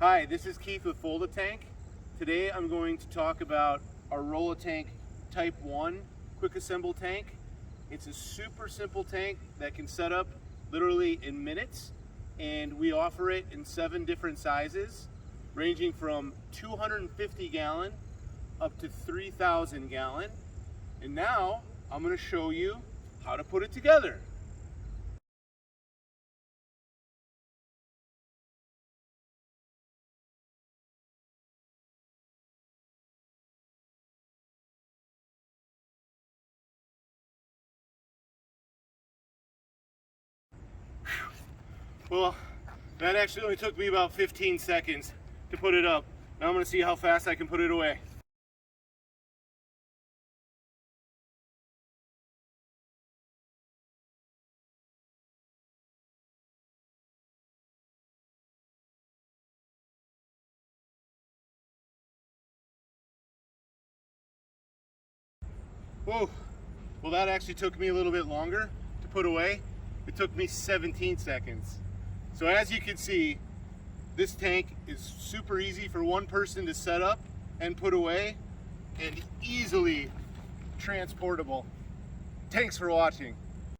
Hi, this is Keith with FOL-DA-TANK. Today I'm going to talk about our Rol-La-Tank Type I quick assemble tank. It's a super simple tank that can set up literally in minutes, and we offer it in 7 different sizes ranging from 250 gallon up to 3,000 gallon. And now I'm going to show you how to put it together. Well, that actually only took me about 15 seconds to put it up. Now I'm going to see how fast I can put it away. Whoa, well that actually took me a little bit longer to put away. It took me 17 seconds. So as you can see, this tank is super easy for one person to set up and put away, and easily transportable. Thanks for watching.